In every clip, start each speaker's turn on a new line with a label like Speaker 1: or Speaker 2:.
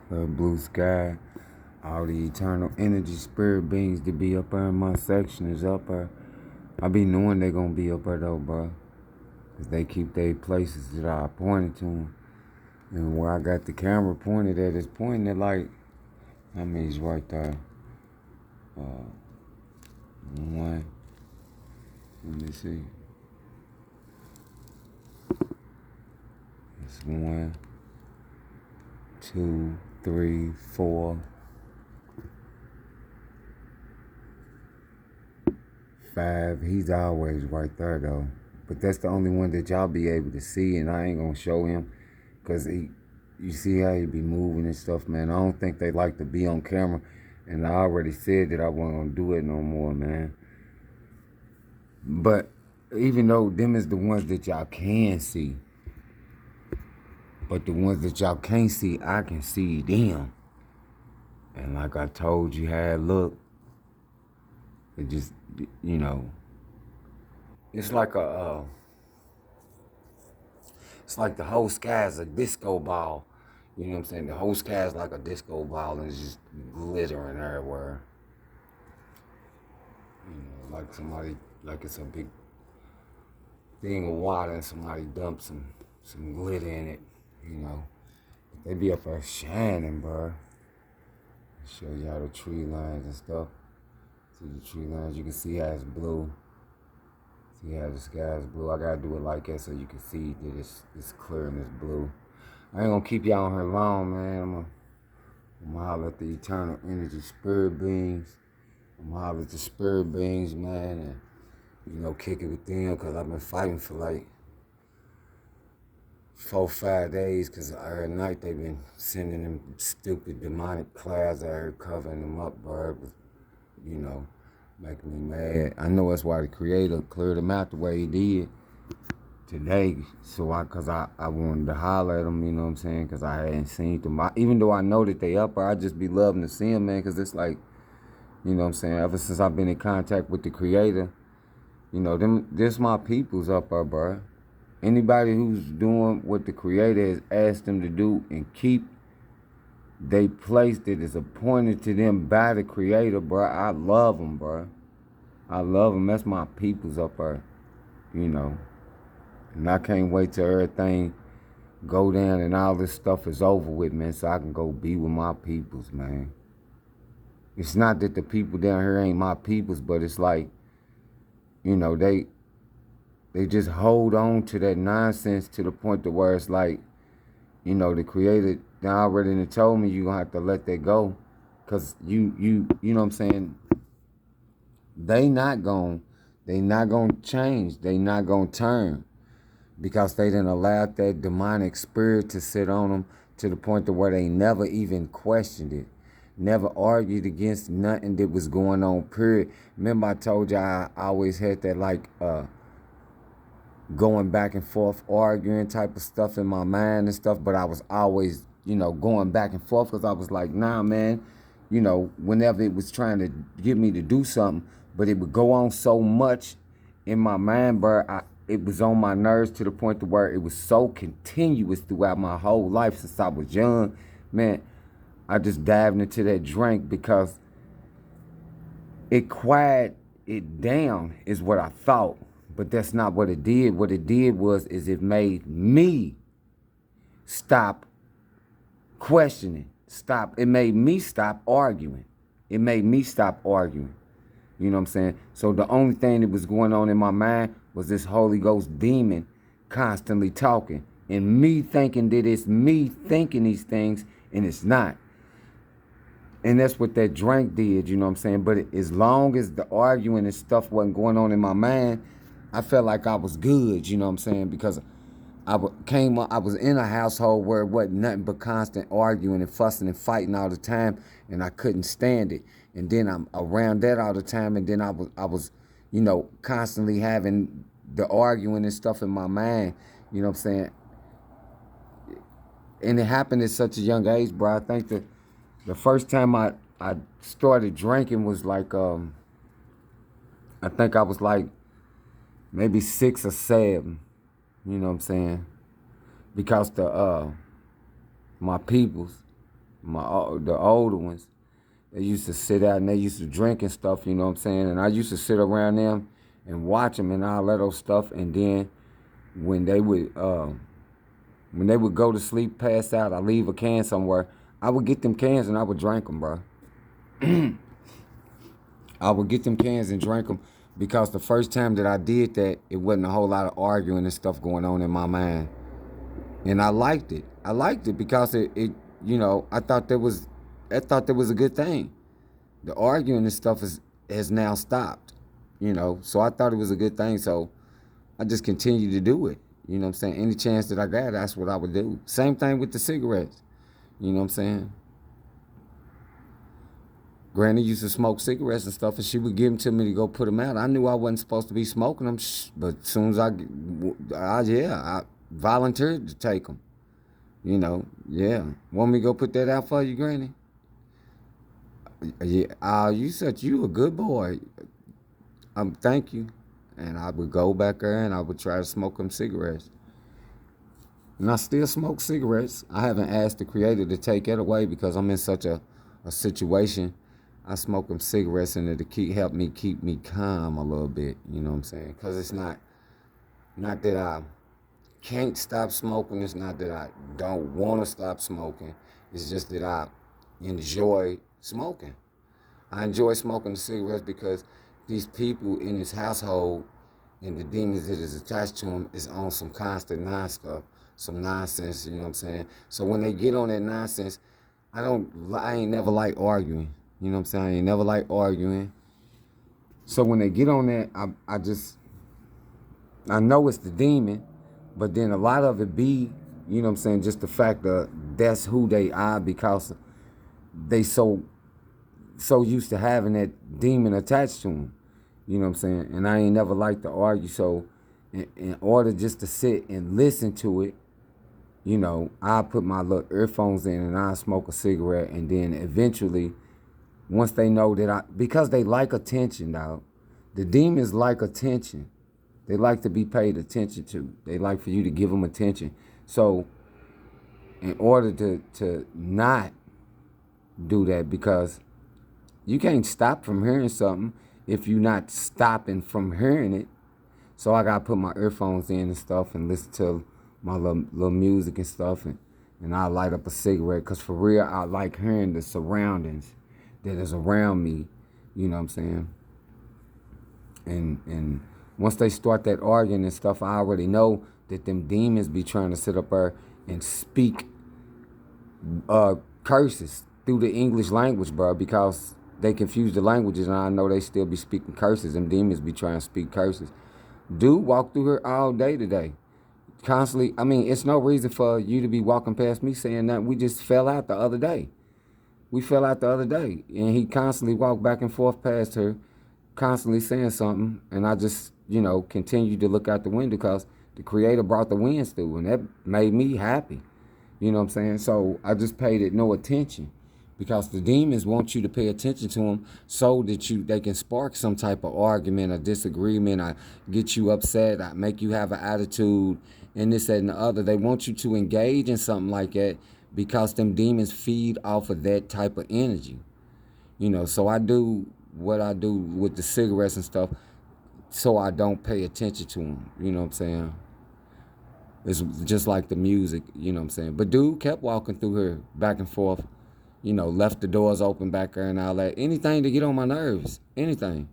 Speaker 1: The blue sky, all the eternal energy spirit beings to be up there in my section is up there. I be knowing they gonna be up there though, bro. Cause they keep their places that I pointed to them. And where I got the camera pointed at is pointing at like, I mean, it's right there. One, let me see. It's 1, 2, 3, 4, 5. He's always right there though. But that's the only one that y'all be able to see, and I ain't gonna show him. Cause you see how he be moving and stuff, man. I don't think they like to be on camera. And I already said that I wasn't gonna do it no more, man. But even though them is the ones that y'all can see, but the ones that y'all can't see, I can see them. And like I told you how it look, it just, you know, it's like it's like the whole sky is a disco ball. You know what I'm saying? The whole sky is like a disco ball and it's just glittering everywhere. You know, like somebody, like it's a big thing of water and somebody dumped some glitter in it, you know. But they be up there shining, bro. Show you how the tree lines and stuff. See the tree lines, you can see how it's blue. See how the sky is blue. I gotta do it like that so you can see that it's clear and it's blue. I ain't gonna keep y'all on here long, man. I'm gonna holler at the eternal energy spirit beings. I'm gonna holler at the spirit beings, man, and you know, kick it with them, cause I've been fighting for like 4-5 days, cause every night they've been sending them stupid demonic clouds out here covering them up, bro. You know, making me mad. I know that's why the creator cleared them out the way he did today. So cause I wanted to holler at them, you know what I'm saying? Cause I hadn't seen them. Even though I know that they up there, I just be loving to see them, man, cause it's like, you know what I'm saying? Ever since I've been in contact with the creator, you know, this my people's up there, bro. Anybody who's doing what the creator has asked them to do and keep they place that is appointed to them by the creator, bro. I love them, bro. I love them. That's my people's up there, you know. And I can't wait till everything go down and all this stuff is over with, man, so I can go be with my peoples, man. It's not that the people down here ain't my peoples, but it's like, you know, they just hold on to that nonsense to the point to where it's like, you know, the creator already told me you gonna have to let that go. Cause you know what I'm saying? They not gonna change. They not gonna turn. Because they didn't allow that demonic spirit to sit on them to the point to where they never even questioned it. Never argued against nothing that was going on, period. Remember I told you I always had that like going back and forth, arguing type of stuff in my mind and stuff, but I was always, you know, going back and forth because I was like, nah, man, you know, whenever it was trying to get me to do something, but it would go on so much in my mind, bro, it was on my nerves to the point to where it was so continuous throughout my whole life since I was young, man. I just dived into that drink because it quieted it down is what I thought. But that's not what it did. What it did was it made me stop questioning. It made me stop arguing. It made me stop arguing. You know what I'm saying? So the only thing that was going on in my mind was this Holy Ghost demon constantly talking. And me thinking that it's me thinking these things, and it's not. And that's what that drink did, you know what I'm saying? But as long as the arguing and stuff wasn't going on in my mind, I felt like I was good, you know what I'm saying? Because I was in a household where it wasn't nothing but constant arguing and fussing and fighting all the time, and I couldn't stand it. And then I'm around that all the time, and then I was, you know, constantly having the arguing and stuff in my mind, you know what I'm saying? And it happened at such a young age, bro. I think that the first time I started drinking was like, I think I was like maybe 6 or 7, you know what I'm saying? Because my peoples, the older ones. They used to sit out and they used to drink and stuff, you know what I'm saying? And I used to sit around them and watch them and all that old stuff. And then when they would go to sleep, pass out, I leave a can somewhere, I would get them cans and I would drink them, bro. I would get them cans and drink them because the first time that I did that, it wasn't a whole lot of arguing and stuff going on in my mind. And I liked it. I liked it because it you know, I thought that was a good thing. The arguing and stuff has now stopped, you know. So I thought it was a good thing. So I just continued to do it. You know what I'm saying? Any chance that I got, that's what I would do. Same thing with the cigarettes. You know what I'm saying? Granny used to smoke cigarettes and stuff, and she would give them to me to go put them out. I knew I wasn't supposed to be smoking them, but as soon as I volunteered to take them. You know, yeah. Want me to go put that out for you, Granny? Yeah. You said you a good boy. Thank you. And I would go back there and I would try to smoke them cigarettes. And I still smoke cigarettes. I haven't asked the creator to take it away because I'm in such a situation. I smoke them cigarettes and it'll help me keep me calm a little bit. You know what I'm saying? Because it's not that I can't stop smoking. It's not that I don't want to stop smoking. It's just that I enjoy smoking. I enjoy smoking the cigarettes because these people in this household and the demons that is attached to them is on some constant some nonsense, you know what I'm saying? So when they get on that nonsense, I ain't never like arguing. You know what I'm saying? I ain't never like arguing. So when they get on that, I know it's the demon, but then a lot of it be, you know what I'm saying, just the fact that that's who they are because they so used to having that demon attached to them. You know what I'm saying? And I ain't never liked to argue. So in order just to sit and listen to it, you know, I put my little earphones in and I smoke a cigarette. And then eventually, once they know that because they like attention, dog. The demons like attention. They like to be paid attention to. They like for you to give them attention. So in order to not do that, because you can't stop from hearing something if you're not stopping from hearing it. So I got to put my earphones in and stuff and listen to my little music and stuff. And I light up a cigarette because for real, I like hearing the surroundings that is around me. You know what I'm saying? And once they start that arguing and stuff, I already know that them demons be trying to sit up there and speak curses through the English language, bro, because they confuse the languages, and I know they still be speaking curses. Them demons be trying to speak curses. Dude walk through here all day today. Constantly, I mean, it's no reason for you to be walking past me saying that. We just fell out the other day. And he constantly walked back and forth past her, constantly saying something, and I just, you know, continued to look out the window because the creator brought the winds through, and that made me happy. You know what I'm saying? So I just paid it no attention because the demons want you to pay attention to them so that they can spark some type of argument or disagreement or get you upset or make you have an attitude and this, that, and the other. They want you to engage in something like that because them demons feed off of that type of energy. You know, so I do what I do with the cigarettes and stuff so I don't pay attention to them. You know what I'm saying? It's just like the music, you know what I'm saying? But dude kept walking through here back and forth, you know, left the doors open back there and all that. Anything to get on my nerves, anything.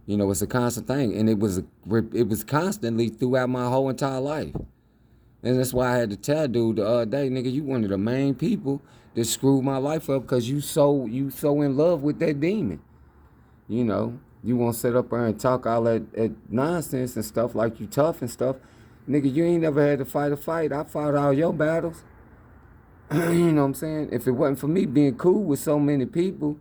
Speaker 1: You know, it's a constant thing. And it was constantly throughout my whole entire life. And that's why I had to tell dude the other day, nigga, you one of the main people that screwed my life up because you so in love with that demon. You know, you want to sit up there and talk all that nonsense and stuff like you tough and stuff. Nigga, you ain't never had to fight a fight. I fought all your battles. You know what I'm saying? If it wasn't for me being cool with so many people,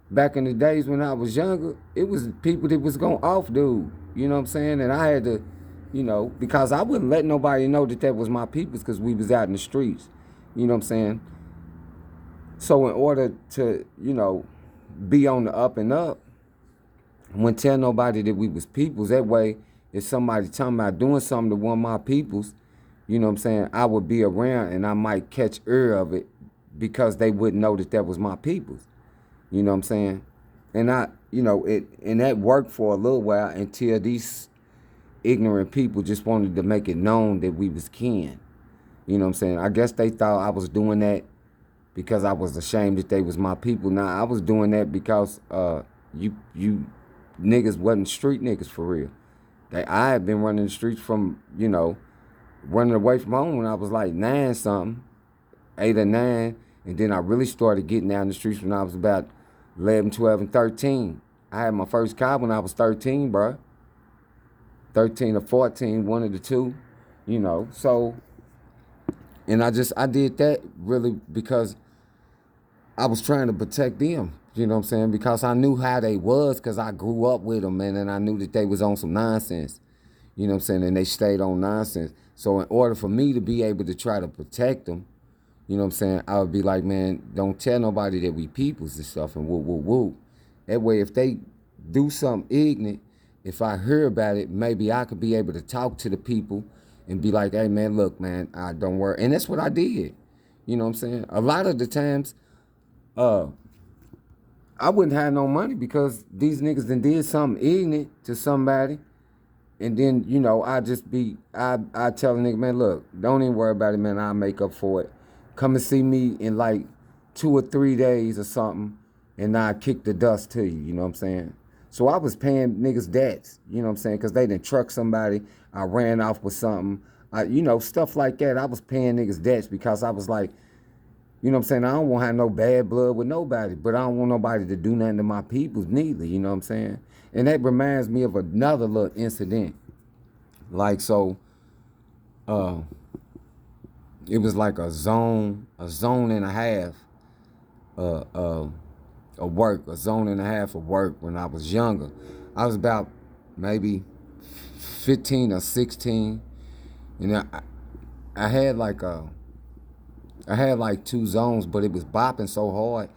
Speaker 1: back in the days when I was younger, it was people that was going off, dude. You know what I'm saying? And I had to, you know, because I wouldn't let nobody know that was my peoples because we was out in the streets. You know what I'm saying? So in order to, you know, be on the up and up, I wouldn't tell nobody that we was peoples. That way, if somebody talking about doing something to one of my peoples, you know what I'm saying, I would be around and I might catch ear of it because they wouldn't know that was my peoples. You know what I'm saying? And and that worked for a little while until these ignorant people just wanted to make it known that we was kin. You know what I'm saying? I guess they thought I was doing that because I was ashamed that they was my people. Now I was doing that because you niggas wasn't street niggas for real. I had been running the streets from, running away from home when I was like 9 something, 8 or 9. And then I really started getting out in the streets when I was about 11, 12, and 13. I had my first car when I was 13, bro. 13 or 14, one of the two, So, and I did that really because I was trying to protect them. You know what I'm saying? Because I knew how they was, because I grew up with them, man, and I knew that they was on some nonsense. You know what I'm saying? And they stayed on nonsense. So in order for me to be able to try to protect them, you know what I'm saying, I would be like, man, don't tell nobody that we peoples and stuff and woo, woo, woo. That way, if they do something ignorant, if I hear about it, maybe I could be able to talk to the people and be like, hey, man, look, man, I don't worry. And that's what I did. You know what I'm saying? A lot of the times, I wouldn't have no money because these niggas done did something ignorant to somebody. And then, I tell a nigga, man, look, don't even worry about it, man. I'll make up for it. Come and see me in like 2 or 3 days or something, and I kick the dust to you, you know what I'm saying? So I was paying niggas debts, you know what I'm saying? Because they done truck somebody, I ran off with something, stuff like that. I was paying niggas debts because I was like, you know what I'm saying? I don't want to have no bad blood with nobody, but I don't want nobody to do nothing to my peoples neither, you know what I'm saying? And that reminds me of another little incident. Like, so, it was like a zone and a half of work, a zone and a half of work when I was younger. I was about maybe 15 or 16. I had like 2 zones, but it was bopping so hard.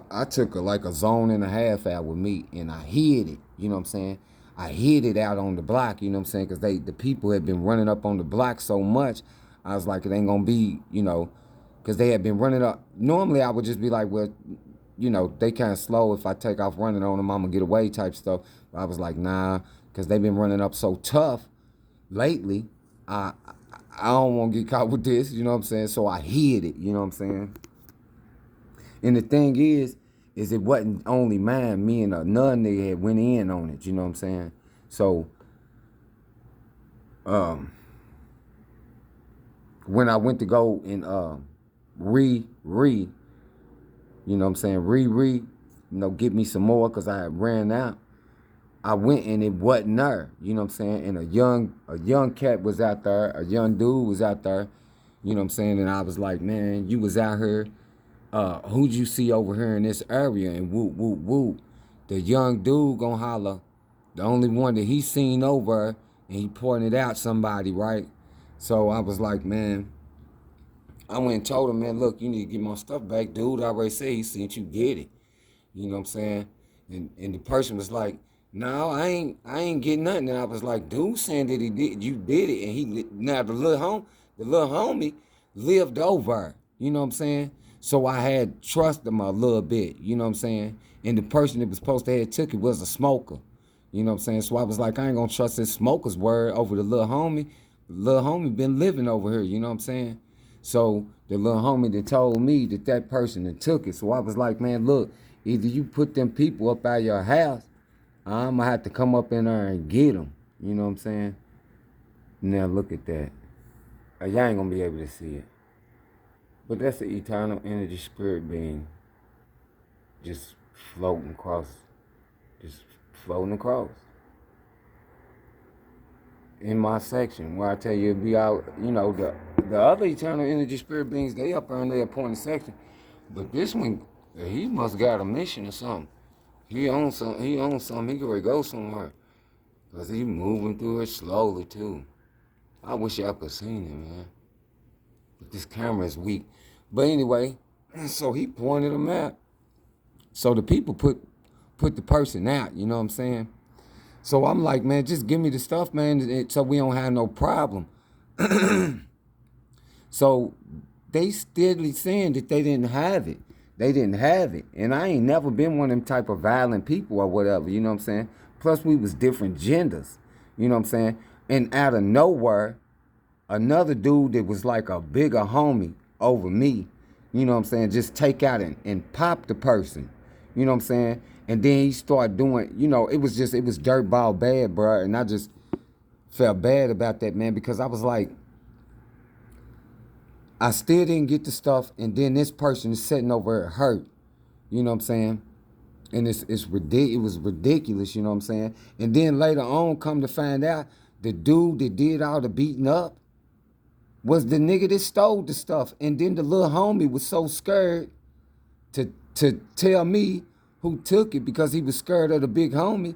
Speaker 1: I took like a zone and a half out with me, and I hid it. You know what I'm saying? I hid it out on the block. You know what I'm saying? Because the people had been running up on the block so much. I was like, it ain't gonna be, because they had been running up. Normally, I would just be like, well, they kind of slow. If I take off running on them, I'm gonna get away type stuff. But I was like, nah, because they've been running up so tough lately. I don't want to get caught with this. You know what I'm saying? So I hid it. You know what I'm saying? And the thing is it wasn't only mine. Me and another nigga had went in on it. You know what I'm saying? So, when I went to go and you know what I'm saying, get me some more because I had ran out. I went and it wasn't there, you know what I'm saying? And a young cat was out there, a young dude was out there, you know what I'm saying? And I was like, man, you was out here, who'd you see over here in this area? And whoop, whoop, whoop. The young dude gonna holler, the only one that he seen over, and he pointed out somebody, right? So I was like, man, I went and told him, man, look, you need to get my stuff back. Dude I already said he seen you get it. You know what I'm saying? And the person was like, no, I ain't getting nothing. And I was like, dude saying that you did it. And now the little homie lived over. You know what I'm saying? So I had trust him a little bit. You know what I'm saying? And the person that was supposed to have took it was a smoker. You know what I'm saying? So I was like, I ain't gonna trust this smoker's word over the little homie. The little homie been living over here. You know what I'm saying? So the little homie that told me that person that took it. So I was like, man, look, either you put them people up out your house, I'm going to have to come up in there and get them. You know what I'm saying? Now look at that. Y'all ain't going to be able to see it. But that's the eternal energy spirit being just floating across. In my section where I tell you it'd be out, the other eternal energy spirit beings, they up there in their appointed section. But this one, he must got a mission or something. He owns something. He can ready to go somewhere. Because he moving through it slowly, too. I wish y'all could seen him, man. But this camera is weak. But anyway, so he pointed him out. So the people put the person out, you know what I'm saying? So I'm like, man, just give me the stuff, man, so we don't have no problem. So they steadily saying that they didn't have it. They didn't have it. And I ain't never been one of them type of violent people or whatever, you know what I'm saying? Plus we was different genders, you know what I'm saying? And out of nowhere, another dude that was like a bigger homie over me, you know what I'm saying, just take out and pop the person, you know what I'm saying? And then he started doing, it was dirtball bad, bro. And I just felt bad about that, man, because I was like, I still didn't get the stuff, and then this person is sitting over there hurt, you know what I'm saying? And it was ridiculous, you know what I'm saying? And then later on, come to find out, the dude that did all the beating up was the nigga that stole the stuff. And then the little homie was so scared to tell me who took it because he was scared of the big homie.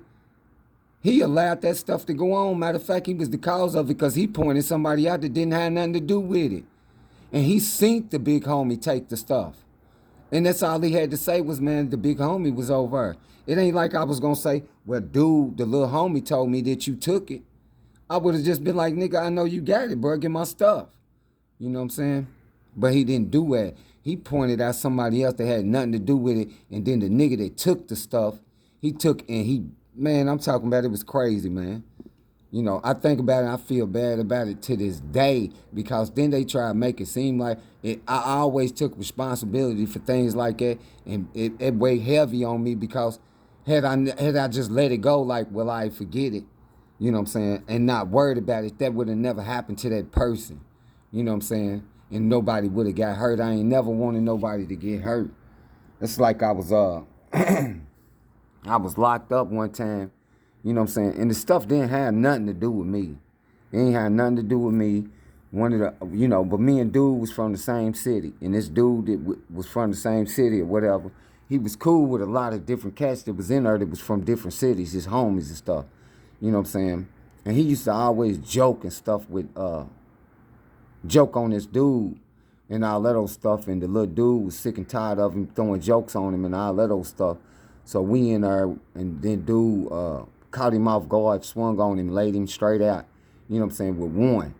Speaker 1: He allowed that stuff to go on. Matter of fact, he was the cause of it because he pointed somebody out that didn't have nothing to do with it. And he seen the big homie take the stuff. And that's all he had to say was, man, the big homie was over. It ain't like I was going to say, well, dude, the little homie told me that you took it. I would have just been like, nigga, I know you got it, bro. Get my stuff. You know what I'm saying? But he didn't do that. He pointed out somebody else that had nothing to do with it. And then the nigga that took the stuff, he took and man, I'm talking about it was crazy, man. I think about it, I feel bad about it to this day because then they try to make it seem like I always took responsibility for things like that, and it weighed heavy on me because had I just let it go, like, well, I forget it, you know what I'm saying, and not worried about it, that would have never happened to that person, you know what I'm saying, and nobody would have got hurt. I ain't never wanted nobody to get hurt. It's like I was I was locked up one time. You know what I'm saying? And the stuff didn't have nothing to do with me. It ain't had nothing to do with me. One of the, but me and dude was from the same city. And this dude that was from the same city or whatever, he was cool with a lot of different cats that was in there that was from different cities, his homies and stuff. You know what I'm saying? And he used to always joke and stuff with, joke on this dude and all that old stuff. And the little dude was sick and tired of him throwing jokes on him and all that old stuff. So we in there, and then dude caught him off guard, swung on him, laid him straight out, you know what I'm saying, with one.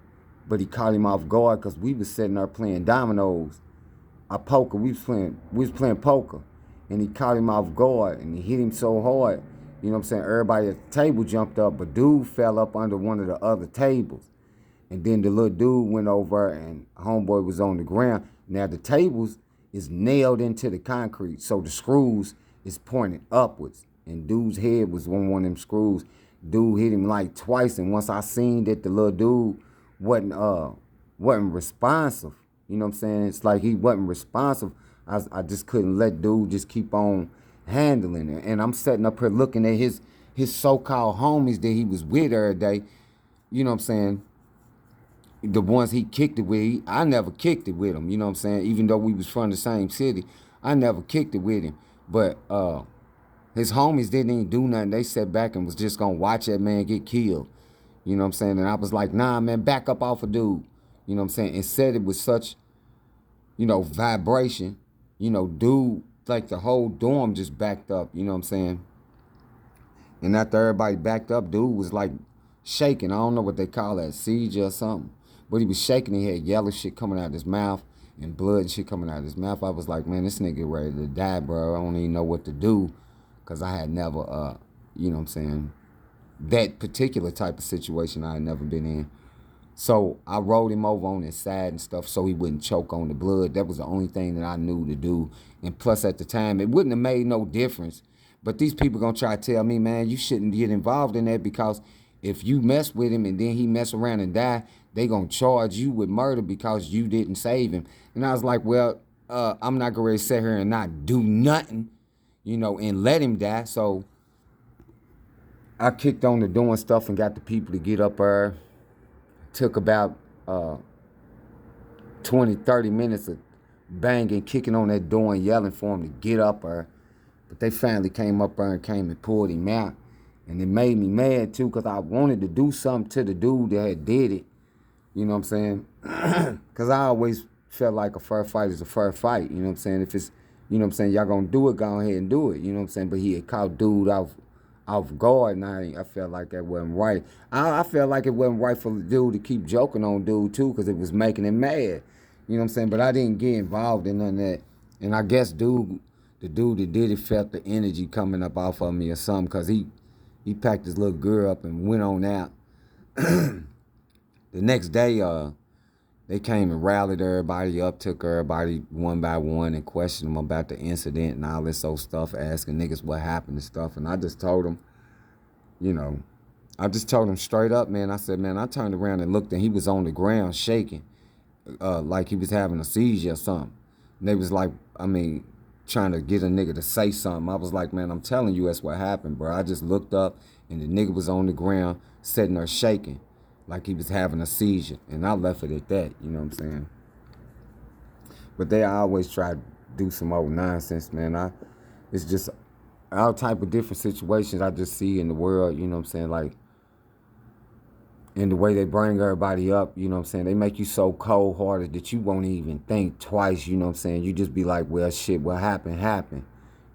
Speaker 1: But he caught him off guard because we was sitting there playing dominoes. We was playing poker. And he caught him off guard, and he hit him so hard, you know what I'm saying, everybody at the table jumped up, but dude fell up under one of the other tables. And then the little dude went over, and homeboy was on the ground. Now the tables is nailed into the concrete, so the screws is pointed upwards. And dude's head was on one of them screws. Dude hit him like twice, and once I seen that the little dude wasn't responsive, you know what I'm saying? It's like he wasn't responsive. I just couldn't let dude just keep on handling it. And I'm sitting up here looking at his so-called homies that he was with every day, you know what I'm saying? The ones he kicked it with, I never kicked it with him, you know what I'm saying? Even though we was from the same city, I never kicked it with him. But his homies didn't even do nothing. They sat back and was just going to watch that man get killed. You know what I'm saying? And I was like, nah, man, back up off a dude. You know what I'm saying? And said it with such, vibration. Dude, like the whole dorm just backed up. You know what I'm saying? And after everybody backed up, dude was like shaking. I don't know what they call that, seizure or something. But he was shaking. He had yellow shit coming out of his mouth and blood and shit coming out of his mouth. I was like, man, this nigga ready to die, bro. I don't even know what to do. Because I had never, you know what I'm saying, that particular type of situation I had never been in. So I rolled him over on his side and stuff so he wouldn't choke on the blood. That was the only thing that I knew to do. And plus at the time, it wouldn't have made no difference. But these people going to try to tell me, man, you shouldn't get involved in that because if you mess with him and then he mess around and die, they going to charge you with murder because you didn't save him. And I was like, well, I'm not going to sit here and not do nothing, and let him die. So I kicked on the door and stuff and got the people to get up there. Took about 20, 30 minutes of banging, kicking on that door and yelling for him to get up there. But they finally came up there and came and pulled him out. And it made me mad too because I wanted to do something to the dude that had did it. You know what I'm saying? Because I always felt like a fair fight is a fair fight. You know what I'm saying? If it's, you know what I'm saying, y'all gonna do it, go ahead and do it. You know what I'm saying? But he had caught dude off guard, and I felt like that wasn't right. I felt like it wasn't right for the dude to keep joking on dude too because it was making him mad. You know what I'm saying? But I didn't get involved in none of that. And I guess the dude that did it felt the energy coming up off of me or something, because he packed his little girl up and went on out. The next day, they came and rallied everybody up, took everybody one by one and questioned them about the incident and all this old stuff, asking niggas what happened and stuff. And I just told them, you know, I just told him straight up, man. I said, man, I turned around and looked and he was on the ground shaking, like he was having a seizure or something. And they was like, I mean, trying to get a nigga to say something. I was like, man, I'm telling you that's what happened, bro. I just looked up and the nigga was on the ground sitting there shaking like he was having a seizure. And I left it at that, you know what I'm saying? But they always try to do some old nonsense, man. It's just all type of different situations I just see in the world, you know what I'm saying? Like, and the way they bring everybody up, you know what I'm saying? They make you so cold-hearted that you won't even think twice, you know what I'm saying? You just be like, well, shit, what happened, happened.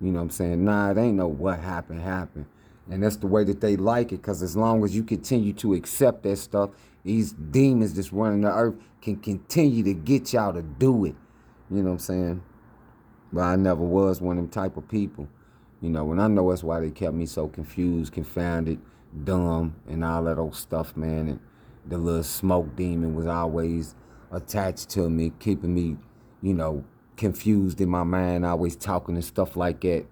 Speaker 1: You know what I'm saying? Nah, it ain't no what happened, happened. And that's the way that they like it, because as long as you continue to accept that stuff, these demons that's running the earth can continue to get y'all to do it. You know what I'm saying? But I never was one of them type of people. You know, and I know that's why they kept me so confused, confounded, dumb, and all that old stuff, man. And the little smoke demon was always attached to me, keeping me, you know, confused in my mind, always talking and stuff like that.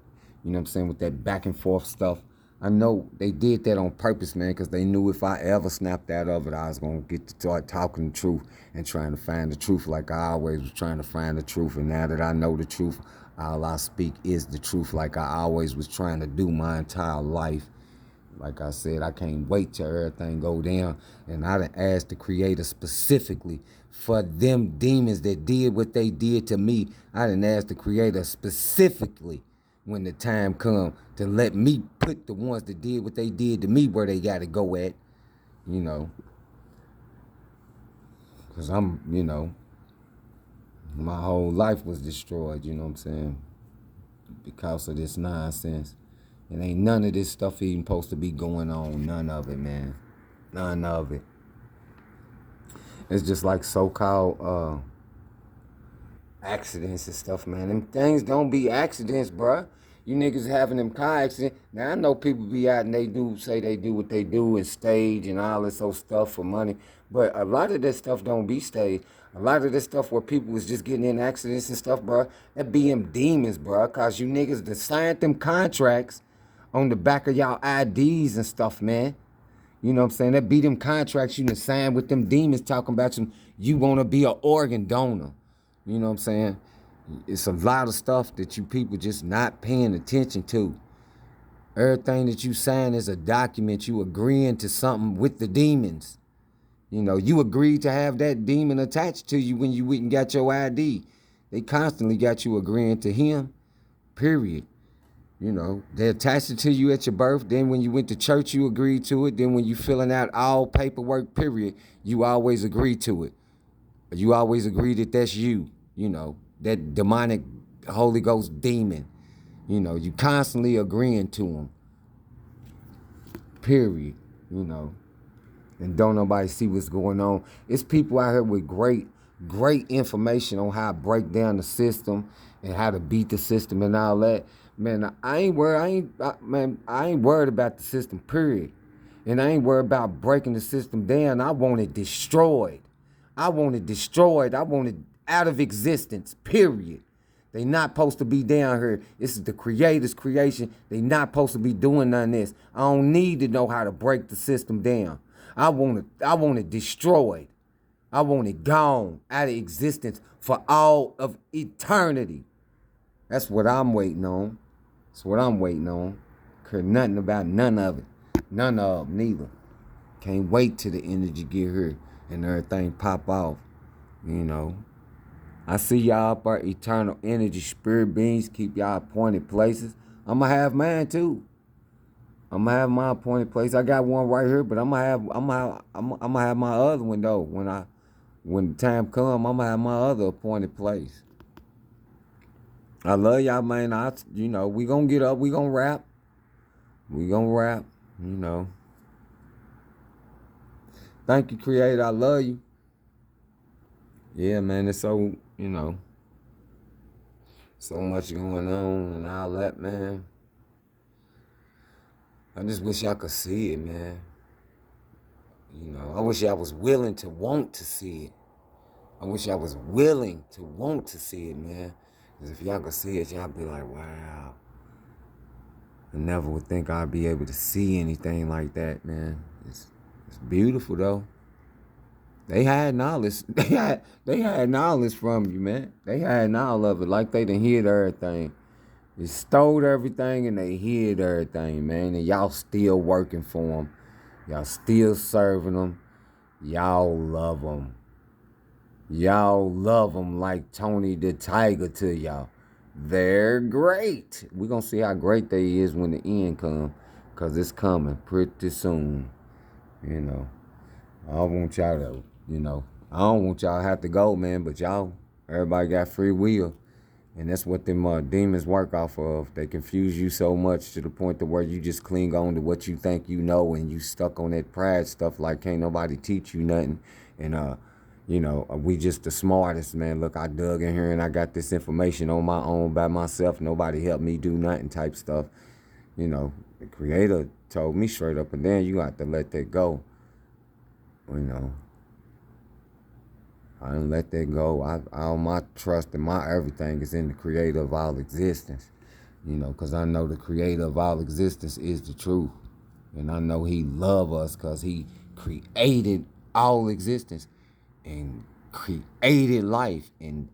Speaker 1: You know what I'm saying? With that back and forth stuff. I know they did that on purpose, man, because they knew if I ever snapped out of it, I was going to get to start talking the truth and trying to find the truth like I always was trying to find the truth. And now that I know the truth, all I speak is the truth like I always was trying to do my entire life. Like I said, I can't wait till everything go down. And I done asked the Creator specifically for them demons that did what they did to me. I done asked the Creator specifically when the time come to let me put the ones that did what they did to me where they got to go at, you know. Because I'm, you know, my whole life was destroyed, you know what I'm saying, because of this nonsense. And ain't none of this stuff even supposed to be going on. None of it, man. None of it. It's just like so-called accidents and stuff, man. Them things don't be accidents, bruh. You niggas having them car accidents. Now, I know people be out and they do say they do what they do and stage and all this old stuff for money. But a lot of this stuff don't be staged. A lot of this stuff where people was just getting in accidents and stuff, bruh, that be them demons, bruh. Because you niggas that signed them contracts on the back of y'all IDs and stuff, man. You know what I'm saying? That be them contracts you done signed with them demons talking about you want to be an organ donor. You know what I'm saying? It's a lot of stuff that you people just not paying attention to. Everything that you sign is a document. You agreeing to something with the demons. You know, you agreed to have that demon attached to you when you went and got your ID. They constantly got you agreeing to him, period. You know, they attached it to you at your birth. Then when you went to church, you agreed to it. Then when you filling out all paperwork, period, you always agree to it. You always agree that that's you, you know, that demonic Holy Ghost demon. You know, you constantly agreeing to him, period, you know. And don't nobody see what's going on. It's people out here with great information on how to break down the system and how to beat the system and all that. Man, I ain't worried about the system, period. And I ain't worried about breaking the system down. I want it destroyed. I want it destroyed. I want it out of existence, period. They not supposed to be down here. This is the Creator's creation. They not supposed to be doing none of this. I don't need to know how to break the system down. I want it destroyed. I want it gone out of existence for all of eternity. That's what I'm waiting on. That's what I'm waiting on. Care nothing about none of it. None of them, neither. Can't wait till the energy get here and everything pop off. You know. I see y'all up our eternal energy spirit beings, keep y'all appointed places. I'ma have mine too. I'm gonna have my appointed place. I got one right here, but I'm gonna have my other one though. When the time come, I'm gonna have my other appointed place. I love y'all, man. We gonna get up. We gonna rap. We gonna rap. You know. Thank you, Creator. I love you. Yeah, man, it's so, so much going on and all that, man. I just wish I could see it, man. I wish I was willing to want to see it. I wish I was willing to want to see it, man. Because if y'all could see it, y'all be like, wow. I never would think I'd be able to see anything like that, man. It's beautiful though. They had knowledge. They had knowledge from you, man. They had knowledge of it. Like they done hid everything. They stole everything and they hid everything, man. And y'all still working for them. Y'all still serving them. Y'all love them. Y'all love them like Tony the Tiger to y'all. They're great. We're going to see how great they is when the end comes. Because it's coming pretty soon. You know. I don't want y'all to, I don't want y'all to have to go, man. But y'all, everybody got free will. And that's what them demons work off of. They confuse you so much to the point to where you just cling on to what you think you know, and you stuck on that pride stuff like can't nobody teach you nothing. And we just the smartest, man. Look, I dug in here and I got this information on my own by myself. Nobody helped me do nothing type stuff. The creator told me straight up and down, you got to let that go. You know, I didn't let that go. All my trust and my everything is in the creator of all existence. Because I know the creator of all existence is the truth. And I know he love us because he created all existence and created life and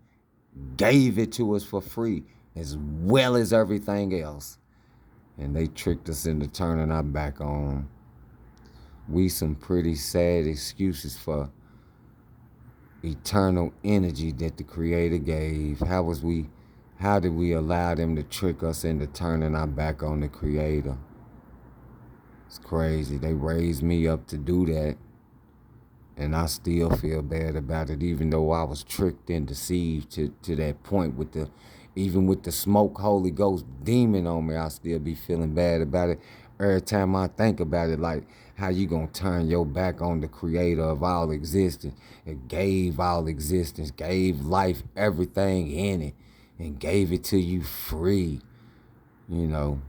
Speaker 1: gave it to us for free as well as everything else. And they tricked us into turning our back on them. We some pretty sad excuses for eternal energy that the creator gave. How did we allow them to trick us into turning our back on the creator? It's crazy. They raised me up to do that, and I still feel bad about it, even though I was tricked and deceived to that point even with the smoke Holy Ghost demon on me, I still be feeling bad about it. Every time I think about it, like how you gonna turn your back on the creator of all existence. It gave all existence, gave life, everything in it, and gave it to you free. No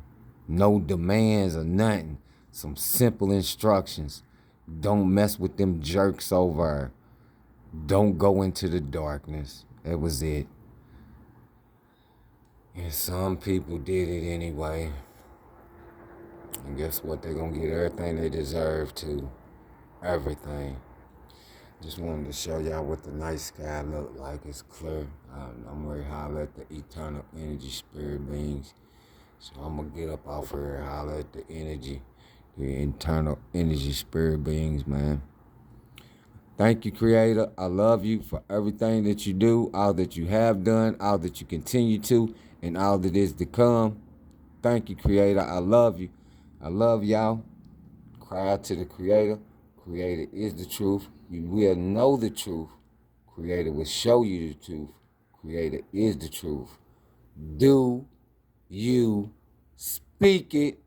Speaker 1: demands or nothing. Some simple instructions. Don't mess with them jerks over. Don't go into the darkness. That was it. And some people did it anyway. And guess what? They're going to get everything they deserve to. Everything. Just wanted to show y'all what the night sky look like. It's clear. I'm ready to holler at the eternal energy spirit beings. So I'm going to get up off here and holler at the internal energy spirit beings, man. Thank you, Creator. I love you for everything that you do, all that you have done, all that you continue to, and all that is to come. Thank you, Creator. I love you. I love y'all. Cry out to the Creator. Creator is the truth. You will know the truth. Creator will show you the truth. Creator is the truth. Do you speak it?